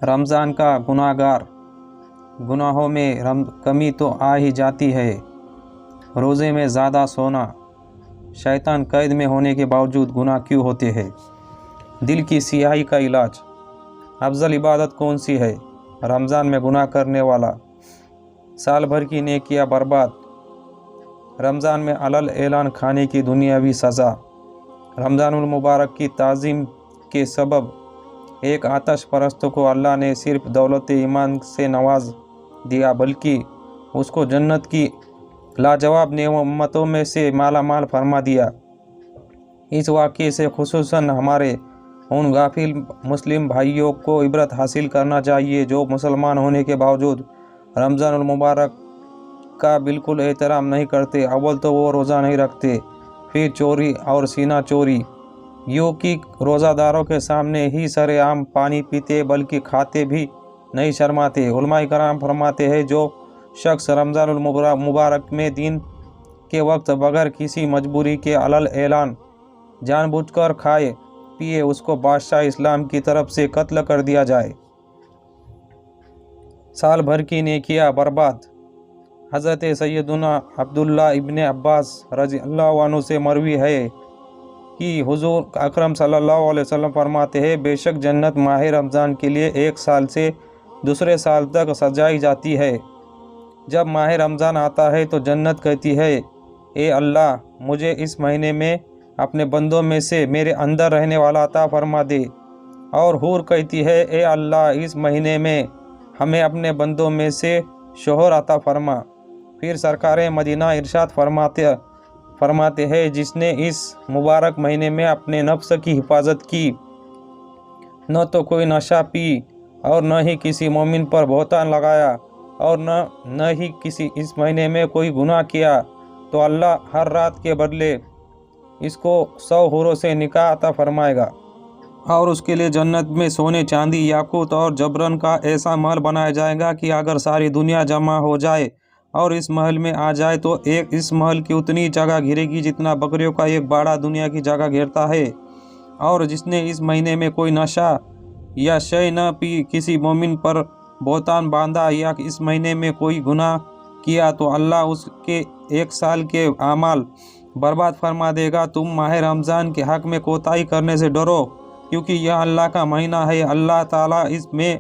रमज़ान का गुनाहगार, गुनाहों में कमी तो आ ही जाती है। रोज़े में ज़्यादा सोना, शैतान कैद में होने के बावजूद गुनाह क्यों होते हैं? दिल की सियाही का इलाज, अफजल इबादत कौन सी है? रमज़ान में गुनाह करने वाला, साल भर की नेकियां बर्बाद। रमज़ान में अलल ऐलान खाने की दुनियावी सज़ा। रमज़ानुल मुबारक की ताज़ीम के सबब एक आतश परस्त को अल्लाह ने सिर्फ दौलत ईमान से नवाज दिया, बल्कि उसको जन्नत की लाजवाब नेमतों में से माला माल फरमा दिया। इस वाक़े से खुसूसन हमारे उन गाफिल मुस्लिम भाइयों को इबरत हासिल करना चाहिए जो मुसलमान होने के बावजूद रमज़ानुल मुबारक का बिल्कुल एहतराम नहीं करते। अव्वल तो वो रोज़ा नहीं रखते, फिर चोरी और सीना चोरी, यूँ कि रोज़ादारों के सामने ही सरेआम पानी पीते, बल्कि खाते भी नहीं शर्माते। उलमाए कराम फरमाते हैं, जो शख्स रमज़ानुल मुबारक में दिन के वक्त बगैर किसी मजबूरी के अलल ऐलान जानबूझकर खाए पिए, उसको बादशाह इस्लाम की तरफ से कत्ल कर दिया जाए। साल भर की नेकियां बर्बाद। हज़रत सैयदुना अब्दुल्ला इब्न अब्बास रज़ियल्लाहु अन्हु से मरवी है कि हुज़ूर अकरम सल्लल्लाहु अलैहि वसल्लम फरमाते हैं, बेशक जन्नत माह रमज़ान के लिए एक साल से दूसरे साल तक सजाई जाती है। जब माह रमज़ान आता है तो जन्नत कहती है, ए अल्लाह, मुझे इस महीने में अपने बंदों में से मेरे अंदर रहने वाला अता फरमा दे। और हूर कहती है, ए अल्लाह, इस महीने में हमें अपने बंदों में से शोहर अता फरमा। फिर सरकार मदीना इरशाद फरमाते हैं, जिसने इस मुबारक महीने में अपने नफ्स की हिफाजत की, न तो कोई नशा पी और न ही किसी मोमिन पर बहतान लगाया और न ही किसी इस महीने में कोई गुनाह किया, तो अल्लाह हर रात के बदले इसको 100 हूरों से निकाह अता फरमाएगा और उसके लिए जन्नत में सोने, चांदी, याकूत और जबरन का ऐसा महल बनाया जाएगा कि अगर सारी दुनिया जमा हो जाए और इस महल में आ जाए तो एक इस महल की उतनी जगह घिरेगी जितना बकरियों का एक बाड़ा दुनिया की जगह घेरता है। और जिसने इस महीने में कोई नशा या शय न पी, किसी मोमिन पर बहतान बांधा या इस महीने में कोई गुनाह किया, तो अल्लाह उसके एक साल के आमाल बर्बाद फरमा देगा। तुम माह रमज़ान के हक़ में कोताही करने से डरो, क्योंकि यह अल्लाह का महीना है। अल्लाह ताला इसमें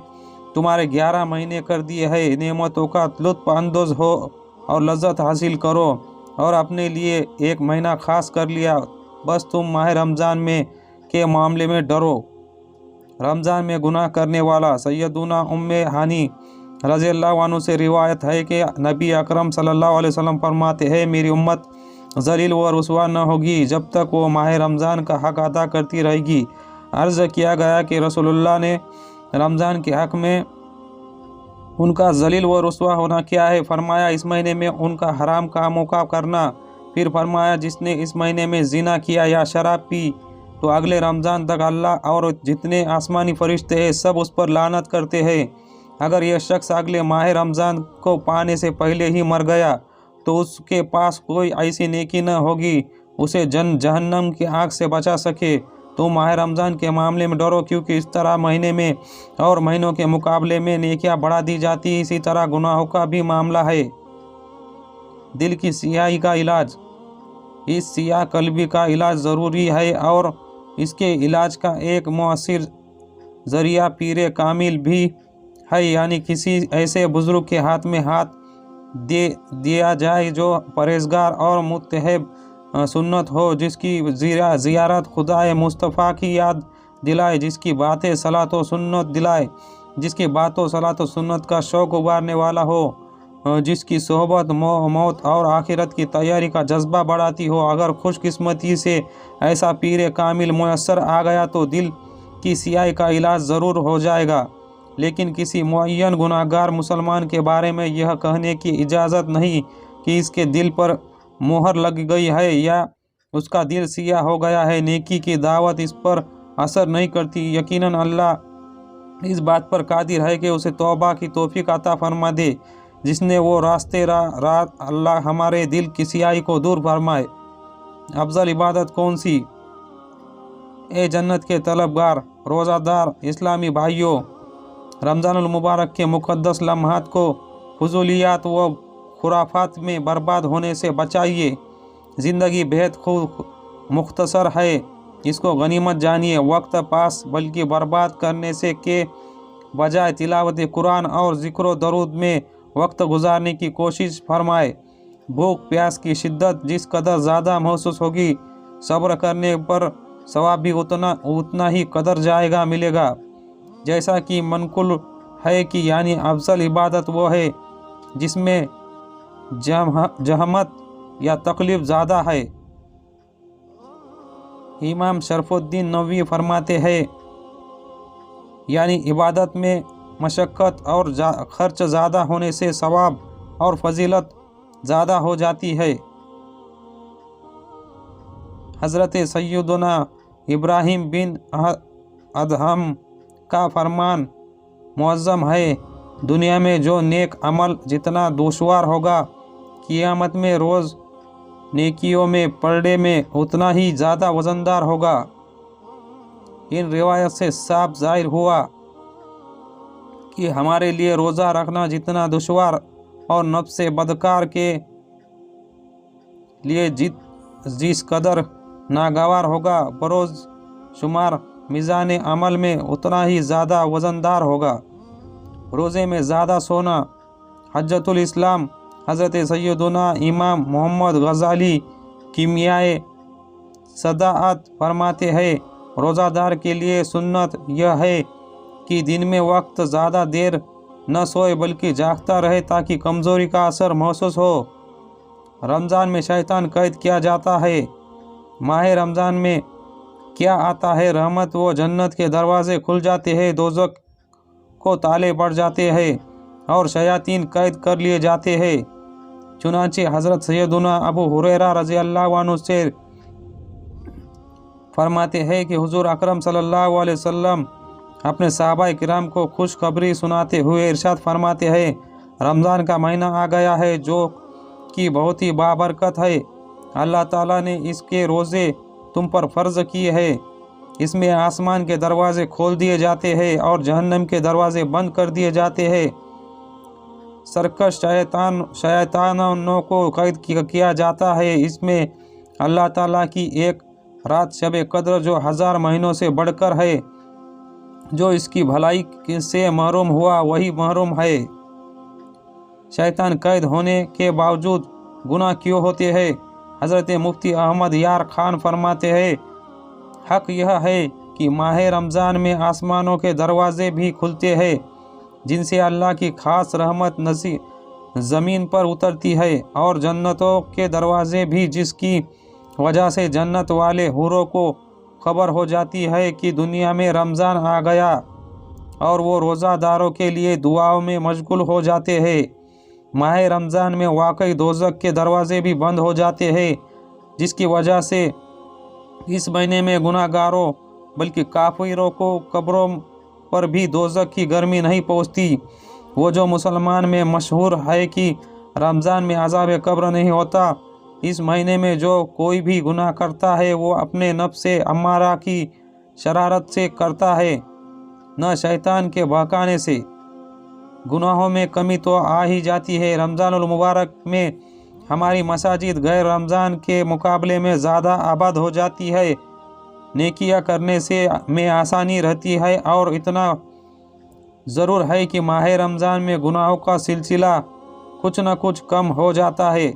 तुम्हारे 11 महीने कर दिए हैं। नेमतों का लुत्फ़ अंदोज़ हो और लज्जत हासिल करो, और अपने लिए एक महीना ख़ास कर लिया। बस तुम माह रमज़ान में के मामले में डरो। रमज़ान में गुनाह करने वाला। सैयदुना उम्मे हानी रज़ियल्लाहु अन्हु से रिवायत है कि नबी अकरम सल्लल्लाहु अलैहि वसल्लम फरमाते हैं, मेरी उम्मत ज़लील व रुसवा न होगी जब तक वो माह रमज़ान का हक़ अदा करती रहेगी। अर्ज़ किया गया कि रसूलुल्लाह ने रमज़ान के हक़ में उनका ज़लील व रुसवा होना क्या है? फरमाया, इस महीने में उनका हराम कामों का करना। फिर फरमाया, जिसने इस महीने में ज़िना किया या शराब पी, तो अगले रमज़ान तक अल्लाह और जितने आसमानी फरिश्ते हैं सब उस पर लानत करते हैं। अगर यह शख्स अगले माह रमज़ान को पाने से पहले ही मर गया तो उसके पास कोई ऐसी नेकी न होगी उसे जहन्नम की आग से बचा सके। तो माह रमज़ान के मामले में डरो, क्योंकि इस तरह महीने में और महीनों के मुकाबले में नेकियां बढ़ा दी जाती। इसी तरह गुनाहों का भी मामला है। दिल की सियाही का इलाज। इस सियाह कल्बी का इलाज ज़रूरी है और इसके इलाज का एक मुअस्सिर ज़रिया पीर कामिल भी है, यानी किसी ऐसे बुज़ुर्ग के हाथ में हाथ दे दिया जाए जो परहेज़गार और मुत्तहब सुन्नत हो, जिसकी ज़ियारत खुदाए मुस्तफ़ा की याद दिलाए, जिसकी बातें सलात व सुन्नत दिलाए, जिसकी बातों सलात व सुन्नत का शौक़ उबारने वाला हो, जिसकी सोहबत मौत और आखिरत की तैयारी का जज्बा बढ़ाती हो। अगर खुशकिस्मती से ऐसा पीर कामिल मुयस्सर आ गया तो दिल की सियाही का इलाज ज़रूर हो जाएगा। लेकिन किसी मुअय्यन गुनाहगार मुसलमान के बारे में यह कहने की इजाज़त नहीं कि इसके दिल पर मोहर लग गई है या उसका दिल सियाह हो गया है। नेकी की दावत इस पर असर नहीं करती। यकीनन अल्लाह इस बात पर कादिर है कि उसे तौबा की तौफीक अता फरमा दे, जिसने वो रास्ते रात। अल्लाह हमारे दिल की सियाही को दूर फरमाए। अफजल इबादत कौन सी? ए जन्नत के तलबगार रोज़ादार इस्लामी भाइयों, रमज़ान मुबारक के मुक़द्दस लम्हात को फजूलियात व खुराफात में बर्बाद होने से बचाइए। ज़िंदगी बेहद खूब मुख्तसर है, इसको गनीमत जानिए। वक्त पास बल्कि बर्बाद करने से के बजाय तिलावत कुरान और ज़िक्र दरूद में वक्त गुजारने की कोशिश फरमाए। भूख प्यास की शिद्दत जिस कदर ज़्यादा महसूस होगी, सब्र करने पर सवाब भी उतना ही कदर जाएगा मिलेगा। जैसा कि मनकुल है कि यानी अफजल इबादत वो है जिसमें जहमत या तकलीफ़ ज़्यादा है। इमाम शरफुद्दीन नववी फरमाते हैं, यानी इबादत में मशक्क़त और खर्च ज़्यादा होने से सवाब और फजीलत ज़्यादा हो जाती है। हज़रत सैयदना इब्राहीम बिन अदहम का फरमान मुअज़्ज़म है, दुनिया में जो नेक अमल जितना दुश्वार होगा, क़ियामत में रोज़ नेकियों में पलड़े में उतना ही ज़्यादा वज़नदार होगा। इन रिवायत से साफ ज़ाहिर हुआ कि हमारे लिए रोज़ा रखना जितना दुश्वार और नफ्स बदकार के लिए जिस कदर नागवार होगा, बरोज़ शुमार मीज़ान अमल में उतना ही ज़्यादा वज़नदार होगा। रोज़े में ज़्यादा सोना। हज्जतुल इस्लाम हज़रत सैयदना इमाम मोहम्मद गज़ाली कीमियाए सदाअत फरमाते हैं, रोज़ादार के लिए सुन्नत यह है कि दिन में वक्त ज़्यादा देर न सोए बल्कि जागता रहे ताकि कमज़ोरी का असर महसूस हो। रमज़ान में शैतान कैद किया जाता है। माह रमज़ान में क्या आता है, रहमत व जन्नत के दरवाज़े खुल जाते हैं, दोज़ख को ताले पड़ जाते हैं और शयातीन कैद कर लिए जाते हैं। चुनांचे हज़रत सैयदना अबू हुरैरा रज़ी अल्लाह अन्हु से फरमाते हैं कि हुज़ूर अकरम सल्लल्लाहु अलैहि वसल्लम अपने सहाबाए किराम को खुशखबरी सुनाते हुए इरशाद फरमाते हैं, रमज़ान का महीना आ गया है जो कि बहुत ही बाबरकत है। अल्लाह ताला ने इसके रोज़े तुम पर फ़र्ज़ किए हैं। इसमें आसमान के दरवाज़े खोल दिए जाते हैं और जहन्नम के दरवाज़े बंद कर दिए जाते हैं। सरकश शैतानों को कैद किया जाता है। इसमें अल्लाह ताला की एक रात शब कद्र जो 1000 महीनों से बढ़कर है, जो इसकी भलाई से महरूम हुआ वही महरूम है। शैतान कैद होने के बावजूद गुनाह क्यों होते हैं? हज़रत मुफ्ती अहमद यार खान फरमाते हैं, हक़ यह है कि माह रमज़ान में आसमानों के दरवाज़े भी खुलते हैं जिनसे अल्लाह की ख़ास रहमत ज़मीन पर उतरती है, और जन्नतों के दरवाज़े भी जिसकी वजह से जन्नत वाले हूरों को खबर हो जाती है कि दुनिया में रमज़ान आ गया, और वो रोज़ादारों के लिए दुआओं में मशगूल हो जाते हैं। माह रमज़ान में वाकई दोज़ख के दरवाज़े भी बंद हो जाते हैं, जिसकी वजह से इस महीने में गुनाहगारों बल्कि काफिरों को कब्रों पर भी दोज़ख की गर्मी नहीं पहुंचती। वो जो मुसलमान में मशहूर है कि रमज़ान में अज़ाब कब्र नहीं होता, इस महीने में जो कोई भी गुनाह करता है वो अपने नफ्स अम्मारा की शरारत से करता है, न शैतान के बहकाने से। गुनाहों में कमी तो आ ही जाती है। रमज़ानुल मुबारक में हमारी मसाजिद गैर रमज़ान के मुकाबले में ज़्यादा आबाद हो जाती है, नेकियां करने से में आसानी रहती है, और इतना ज़रूर है कि माह रमज़ान में गुनाहों का सिलसिला कुछ न कुछ कम हो जाता है।